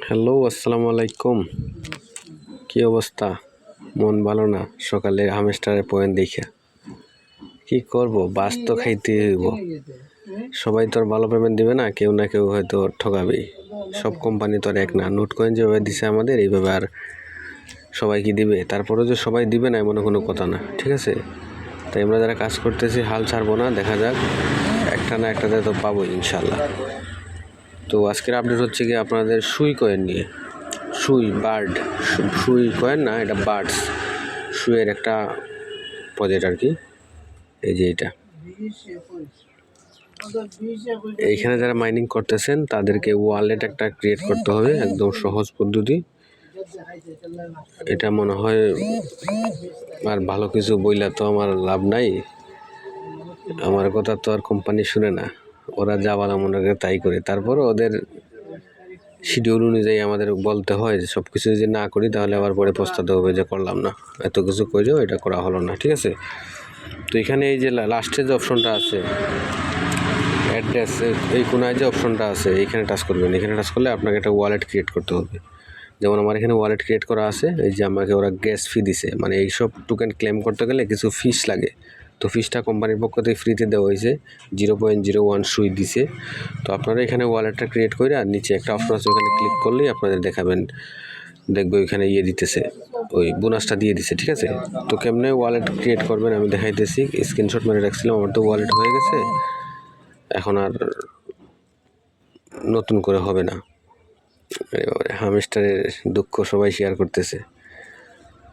Hello, আসসালামু আলাইকুম। কি অবস্থা? মন ভালো না? সকালে হামেস্টারের পয়েন্ট দেখা কি করব? বাস তো খাইতে হইব। সবাই তো আর ভালো পেমেন্ট দিবে না, কেউ না কেউ হয়তো ঠকাবেই। সব কোম্পানি তো আর এক না। নোট কয়েন যেভাবে দিছে আমাদের, এইভাবে আর সবাই কি দিবে? তারপরেও যে সবাই দিবে না এমন কোনো কথা না, ঠিক আছে? তাই আমরা যারা কাজ করতেছি হাল ছাড়বো না, দেখা যাক একটা না একটাতে তো পাবোই ইনশাল্লাহ। তো আজকের আপডেট হচ্ছে কি আপনাদের সুই কয়েন নিয়ে। সুই কয়েন না, এটা বার্ডস, সুইয়ের একটা প্রজেক্ট আর কি। এই যে এটা, এইখানে যারা মাইনিং করতেছেন তাদেরকে ওয়ালেট একটা ক্রিয়েট করতে হবে, একদম সহজ পদ্ধতি। এটা মনে হয় আর ভালো কিছু বইলা তো আমার লাভ নাই, আমার কথা তো আর কোম্পানি শুনে না, ওরা যা বলা মনে করে তাই করে। তারপর ওদের শিডিউল অনুযায়ী আমাদের বলতে হয় যে সব কিছু যদি না করি তাহলে আবার পরে পস্তাতে হবে যে করলাম না, এত কিছু করেও এটা করা হলো না, ঠিক আছে? তো এখানে এই যে লাস্টে যে অপশনটা আছে অ্যাড্রেস, এই কোনায় যে অপশনটা আছে এইখানে টাচ করবেন। এখানে টাচ করলে আপনাকে একটা ওয়ালেট ক্রিয়েট করতে হবে। যেমন আমার এখানে ওয়ালেট ক্রিয়েট করা আছে, এই যে আমাকে ওরা গ্যাস ফি দিছে, মানে এইসব টোকেন ক্লেম করতে গেলে কিছু ফিস লাগে। তো ফিসটা কোম্পানির পক্ষ থেকে ফ্রিতে দেওয়া হয়েছে, 0.01 সুই দিছে। তো আপনারা এখানে ওয়ালেটটা ক্রিয়েট করে আর নিচে একটা অপশন আছে, ওখানে ক্লিক করলেই আপনাদের দেখবে ওইখানে দিতেছে, ওই বোনাসটা দিয়ে দিছে, ঠিক আছে? তো কেমনে ওয়ালেট ক্রিয়েট করবেন আমি দেখাইতেছি। স্ক্রিনশট মেরে রাখছিলাম, আমার তো ওয়ালেট হয়ে গেছে, এখন আর নতুন করে হবে না। হামেস্টারের দুঃখ সবাই শেয়ার করতেছে।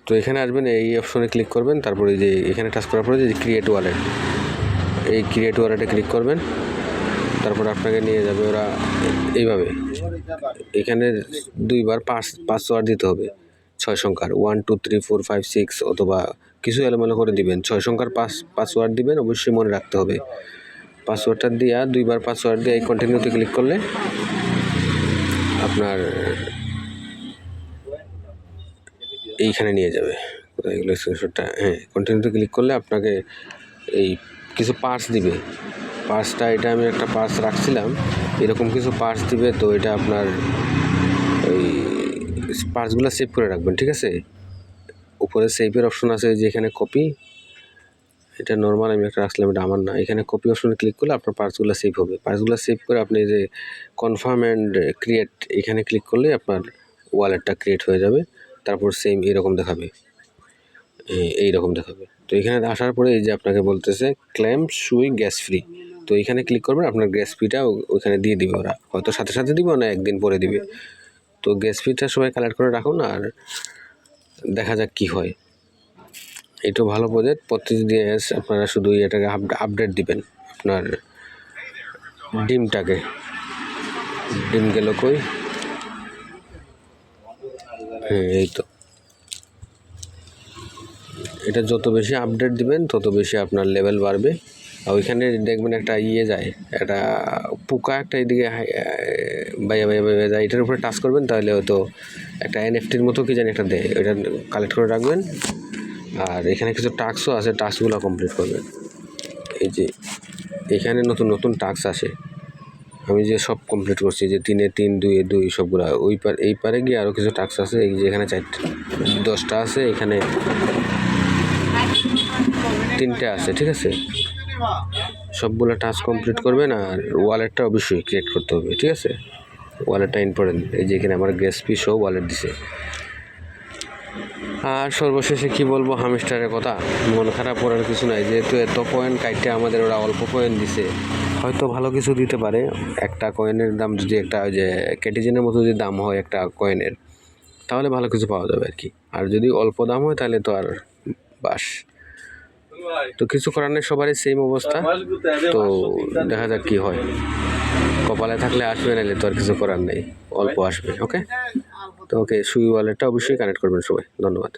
তো এখানে আসবেন, এই অপশনে ক্লিক করবেন, তারপরে যে এখানে টাচ করার পরে যে ক্রিয়েট ওয়ালেট, এই ক্রিয়েট ওয়ালেটে ক্লিক করবেন। তারপর আপনাকে নিয়ে যাবে ওরা এইভাবে। এখানে দুইবার পাসওয়ার্ড দিতে হবে, 6 সংখ্যার, 1 2 3 4 5 6, অথবা কিছু এলোমেলো করে দিবেন। 6 সংখ্যার পাসওয়ার্ড দিবেন, অবশ্যই মনে রাখতে হবে। পাসওয়ার্ডটা দিয়া দুইবার পাসওয়ার্ড দিয়ে এই কন্টিনিউতে ক্লিক করলে আপনার এইখানে নিয়ে যাবে। কোথায় এগুলো স্ক্রিনশটটা? হ্যাঁ, কন্টিনিউতে ক্লিক করলে আপনাকে এই কিছু পার্টস দিবে। পার্টসটা, এটা আমি একটা পার্টস রাখছিলাম, এরকম কিছু পার্টস দিবে। তো এটা আপনার ওই পার্টসগুলো সেভ করে রাখবেন, ঠিক আছে? উপরে সেভের অপশন আছে, যে এখানে কপি, এটা নর্মাল আমি একটা রাখছিলাম, এটা আমার না। এখানে কপি অপশনে ক্লিক করলে আপনার পার্টসগুলো সেভ হবে। পার্টসগুলো সেভ করে আপনি যে কনফার্ম অ্যান্ড ক্রিয়েট, এখানে ক্লিক করলে আপনার ওয়ালেটটা ক্রিয়েট হয়ে যাবে। তারপর সেম এইরকম দেখাবে, এইরকম দেখাবে। তো এখানে আসার পরে এই যে আপনাকে বলতেছে ক্লেম সুই গ্যাস ফ্রি, তো এখানে ক্লিক করবেন, আপনার গ্যাস ফিটা ওইখানে দিয়ে দিবে ওরা, হয়তো সাথে সাথে দিবে না, একদিন পরে দিবে। তো গ্যাস ফিটা সবাই কালেক্ট করে রাখুন, আর দেখা যাক কি হয়। এইটা ভালো প্রজেক্ট, প্রতিদিন আপনারা শুধু এটাকে আপডেট দিবেন। আপনার ডিম গেল কই? হ্যাঁ, এই তো, এটা যত বেশি আপডেট দিবেন তত বেশি আপনার লেভেল বাড়বে। আর ওইখানে দেখবেন একটা যায়, একটা পোকা একটা এদিকে বাইয়া যায়, এটার উপরে টাচ করবেন, তাহলে হয়তো একটা এনএফটির মতো কি জানি একটা দেয়, ওইটা কালেক্ট করে রাখবেন। আর এখানে কিছু টাস্কও আছে, টাস্কগুলো কমপ্লিট করবেন। এই যে এখানে নতুন টাস্ক আসে, আমি যে সব কমপ্লিট করছি, যে 3 3 2 2 সবগুলো, এই পারে গিয়ে আরও কিছু টাস্ক আছে। এই যে এখানে 10টা আছে, এখানে 3টে আছে, ঠিক আছে? সবগুলো টাস্ক কমপ্লিট করবেন, আর ওয়ালেটটা অবশ্যই ক্রিয়েট করতে হবে, ঠিক আছে? ওয়ালেটটা ইম্পর্টেন্ট। এই যে এখানে আমার গ্যাস ফি সহ ওয়ালেট দিছে। আর সর্বশেষে কি বলবো হামেস্টারের কথা, মন খারাপ করার কিছু নাই, যেহেতু এত কয়েন কাটতে আমাদের ওরা অল্প কয়েন দিছে, হয়তো ভালো কিছু দিতে পারে। একটা কয়েনের দাম যদি একটা ওই যে ক্যাটিজেনের মতো যদি দাম হয় একটা কয়েনের, তাহলে ভালো কিছু পাওয়া যাবে আর কি। আর যদি অল্প দাম হয় তাহলে তো আর বাস। তো কিছু করার নেই, সবারই সেম অবস্থা। তো দেখা যাক কি হয়, কপালে থাকলে আসবে, নাহলে তো আর কিছু করার নেই, অল্প আসবে। ওকে, তো সুই ওয়ালেটটা অবশ্যই কানেক্ট করবেন সবাই। ধন্যবাদ।